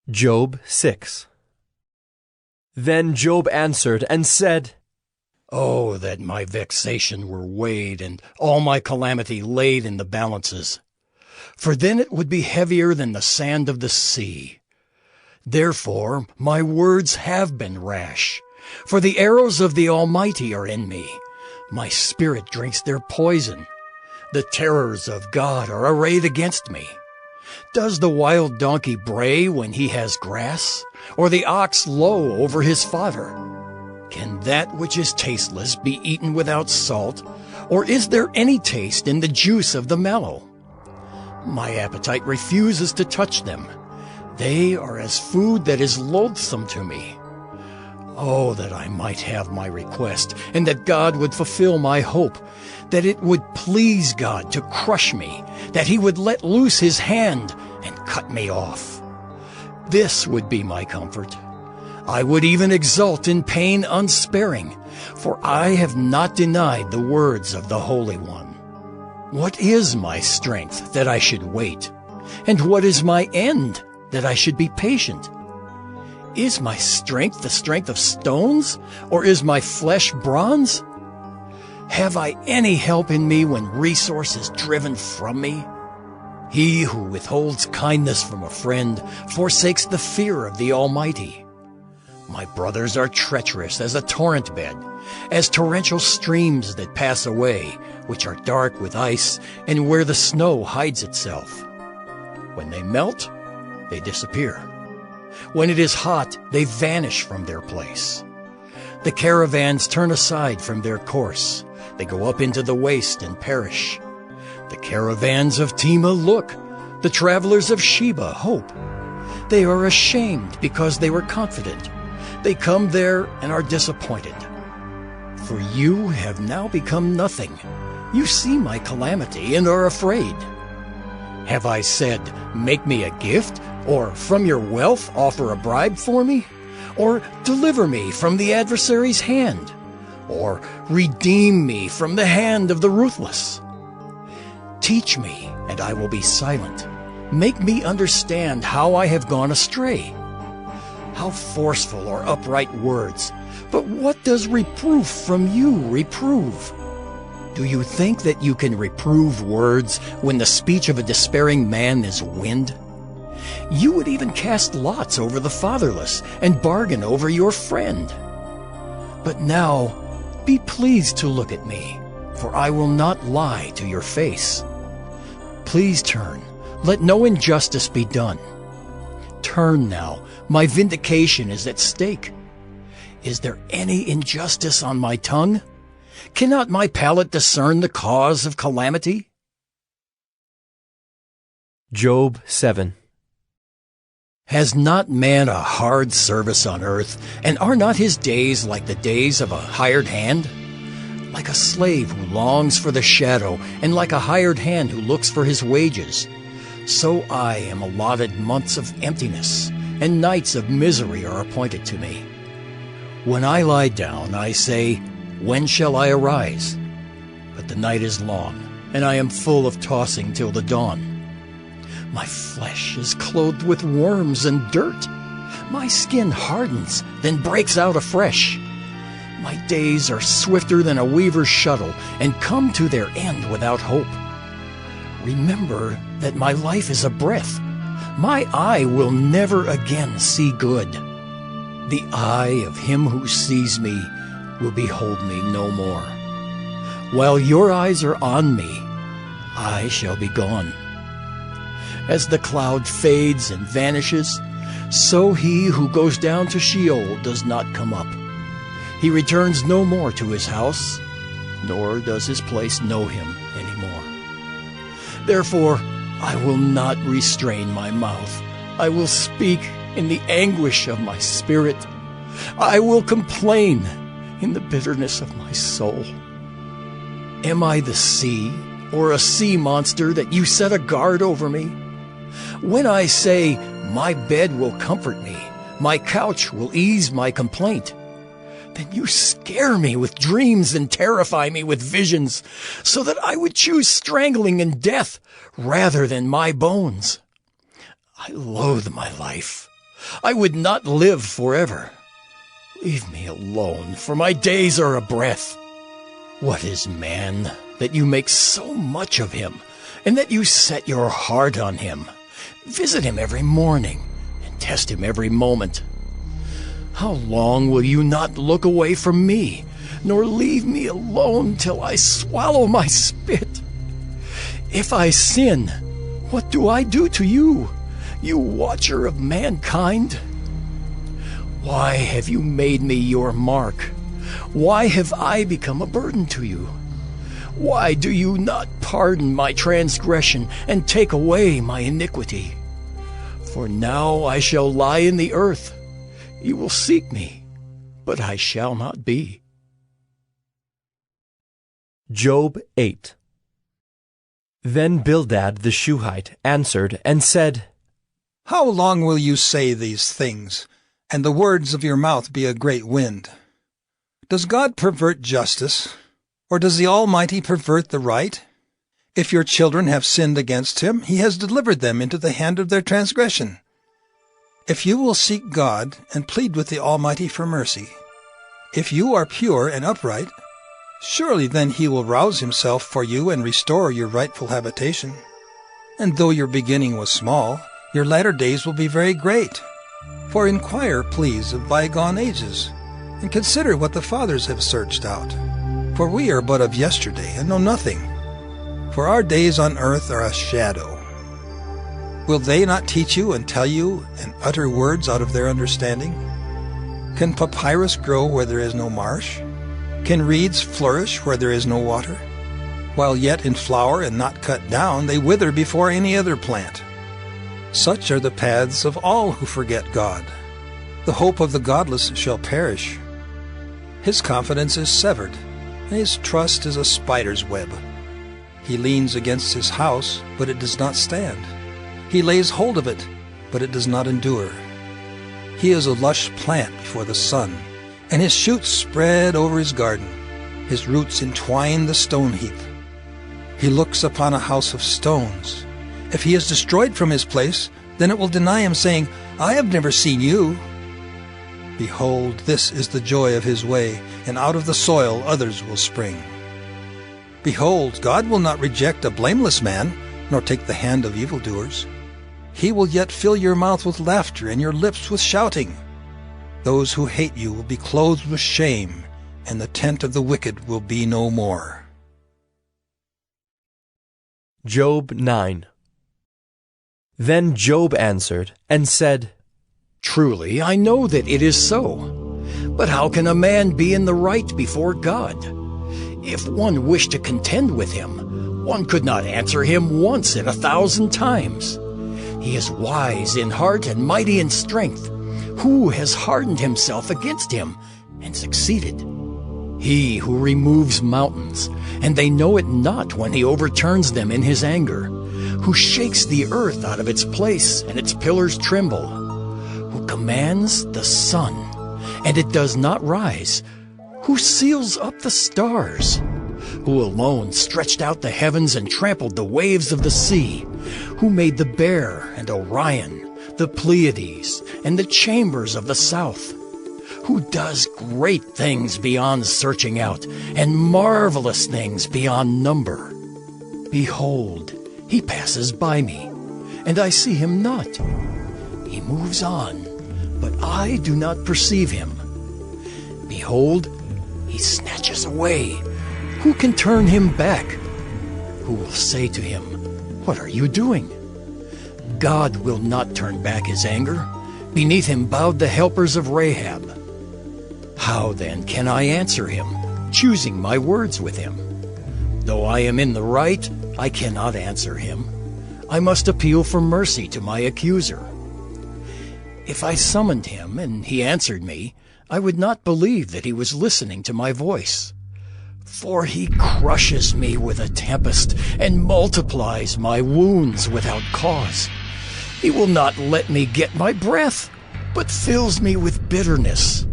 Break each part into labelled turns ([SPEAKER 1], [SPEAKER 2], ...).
[SPEAKER 1] Job 6. Then Job answered and said,
[SPEAKER 2] Oh, that my vexation were weighed, and all my calamity laid in the balances. For then it would be heavier than the sand of the sea. Therefore my words have been rash, for the arrows of the Almighty are in me. My spirit drinks their poison. The terrors of God are arrayed against me. Does the wild donkey bray when he has grass, or the ox low over his fodder? Can that which is tasteless be eaten without salt, or is there any taste in the juice of the mallow? My appetite refuses to touch them. They are as food that is loathsome to me. Oh, that I might have my request, and that God would fulfill my hope, that it would please God to crush me, that he would let loose his hand and cut me off. This would be my comfort. I would even exult in pain unsparing, for I have not denied the words of the Holy One. What is my strength that I should wait? And what is my end that I should be patient? Is my strength the strength of stones, or is my flesh bronze? Have I any help in me when resource is driven from me? He who withholds kindness from a friend forsakes the fear of the Almighty. My brothers are treacherous as a torrent bed, as torrential streams that pass away, which are dark with ice, and where the snow hides itself. When they melt, they disappear. When it is hot, they vanish from their place. The caravans turn aside from their course. They go up into the waste and perish. The caravans of Tema look. The travelers of Sheba hope. They are ashamed because they were confident. They come there and are disappointed. For you have now become nothing. You see my calamity and are afraid. Have I said, make me a gift, or from your wealth offer a bribe for me? Or deliver me from the adversary's hand? Or redeem me from the hand of the ruthless? Teach me, and I will be silent. Make me understand how I have gone astray. How forceful are upright words! But what does reproof from you reprove? Do you think that you can reprove words when the speech of a despairing man is wind? You would even cast lots over the fatherless and bargain over your friend. But now, be pleased to look at me, for I will not lie to your face. Please turn. Let no injustice be done. Turn now. My vindication is at stake. Is there any injustice on my tongue? Cannot my palate discern the cause of calamity?
[SPEAKER 1] Job 7.
[SPEAKER 2] Has not man a hard service on earth, and are not his days like the days of a hired hand? Like a slave who longs for the shadow, and like a hired hand who looks for his wages, so I am allotted months of emptiness, and nights of misery are appointed to me. When I lie down, I say, when shall I arise? But the night is long, and I am full of tossing till the dawn. My flesh is clothed with worms and dirt. My skin hardens, then breaks out afresh. My days are swifter than a weaver's shuttle, and come to their end without hope. Remember that my life is a breath. My eye will never again see good. The eye of him who sees me will behold me no more. While your eyes are on me, I shall be gone. As the cloud fades and vanishes, so he who goes down to Sheol does not come up. He returns no more to his house, nor does his place know him anymore. Therefore, I will not restrain my mouth. I will speak in the anguish of my spirit. I will complain in the bitterness of my soul. Am I the sea, or a sea monster, that you set a guard over me? When I say, my bed will comfort me, my couch will ease my complaint, then you scare me with dreams and terrify me with visions, so that I would choose strangling and death rather than my bones. I loathe my life. I would not live forever. Leave me alone, for my days are a breath. What is man, that you make so much of him, and that you set your heart on him? Visit him every morning, and test him every moment. How long will you not look away from me, nor leave me alone till I swallow my spit? If I sin, what do I do to you, you watcher of mankind? Why have you made me your mark? Why have I become a burden to you? Why do you not pardon my transgression and take away my iniquity? For now I shall lie in the earth. You will seek me, but I shall not be.
[SPEAKER 1] Job 8. Then Bildad the Shuhite answered and said,
[SPEAKER 3] How long will you say these things, and the words of your mouth be a great wind? Does God pervert justice, or does the Almighty pervert the right? If your children have sinned against him, he has delivered them into the hand of their transgression. If you will seek God and plead with the Almighty for mercy, if you are pure and upright, surely then he will rouse himself for you and restore your rightful habitation. And though your beginning was small, your latter days will be very great. For inquire, please, of bygone ages, and consider what the fathers have searched out. For we are but of yesterday, and know nothing. For our days on earth are a shadow. Will they not teach you and tell you and utter words out of their understanding? Can papyrus grow where there is no marsh? Can reeds flourish where there is no water? While yet in flower and not cut down, they wither before any other plant. Such are the paths of all who forget God. The hope of the godless shall perish. His confidence is severed, and his trust is a spider's web. He leans against his house, but it does not stand. He lays hold of it, but it does not endure. He is a lush plant before the sun, and his shoots spread over his garden. His roots entwine the stone heap. He looks upon a house of stones. If he is destroyed from his place, then it will deny him, saying, I have never seen you. Behold, this is the joy of his way, and out of the soil others will spring. Behold, God will not reject a blameless man, nor take the hand of evildoers. He will yet fill your mouth with laughter and your lips with shouting. Those who hate you will be clothed with shame, and the tent of the wicked will be no more.
[SPEAKER 1] Job 9. Then Job answered and said,
[SPEAKER 2] Truly, I know that it is so. But how can a man be in the right before God? If one wished to contend with him, one could not answer him once in 1,000 times. He is wise in heart and mighty in strength. Who has hardened himself against him and succeeded? He who removes mountains, and they know it not when he overturns them in his anger. Who shakes the earth out of its place, and its pillars tremble. Who commands the sun, and it does not rise. Who seals up the stars. Who alone stretched out the heavens and trampled the waves of the sea. Who made the Bear and Orion, the Pleiades, and the chambers of the south. Who does great things beyond searching out, and marvelous things beyond number. Behold, he passes by me, and I see him not. He moves on, but I do not perceive him. Behold, he snatches away. Who can turn him back? Who will say to him, What are you doing? God will not turn back his anger. Beneath him bowed the helpers of Rahab. How then can I answer him, choosing my words with him? Though I am in the right, I cannot answer him. I must appeal for mercy to my accuser. If I summoned him and he answered me, I would not believe that he was listening to my voice. For he crushes me with a tempest and multiplies my wounds without cause. He will not let me get my breath, but fills me with bitterness.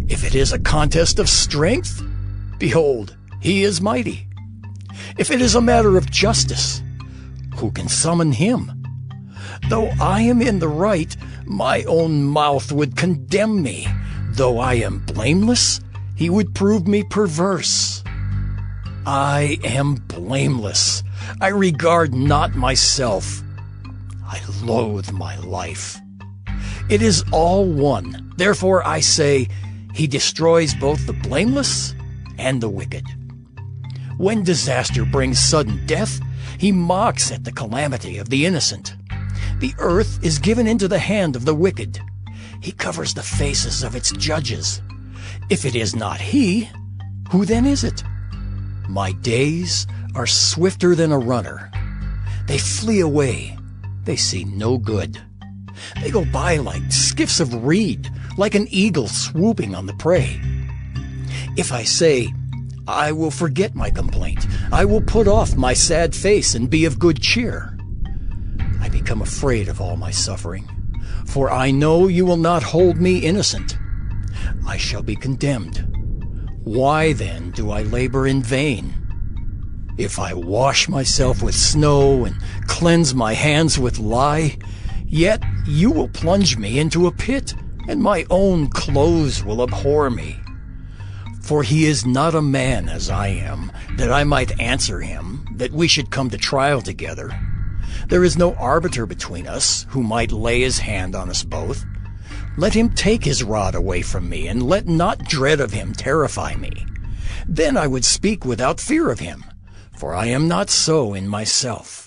[SPEAKER 2] If it is a contest of strength, behold, he is mighty. If it is a matter of justice, who can summon him? Though I am in the right, my own mouth would condemn me. Though I am blameless, he would prove me perverse. I am blameless. I regard not myself. I loathe my life. It is all one. Therefore I say, he destroys both the blameless and the wicked. When disaster brings sudden death, he mocks at the calamity of the innocent. The earth is given into the hand of the wicked. He covers the faces of its judges. If it is not he, who then is it? My days are swifter than a runner. They flee away. They see no good. They go by like skiffs of reed, like an eagle swooping on the prey. If I say, I will forget my complaint, I will put off my sad face and be of good cheer, I become afraid of all my suffering, for I know you will not hold me innocent. I shall be condemned. Why then do I labor in vain? If I wash myself with snow and cleanse my hands with lye, yet you will plunge me into a pit, and my own clothes will abhor me. For he is not a man as I am, that I might answer him, that we should come to trial together. There is no arbiter between us, who might lay his hand on us both. Let him take his rod away from me, and let not dread of him terrify me. Then I would speak without fear of him, for I am not so in myself.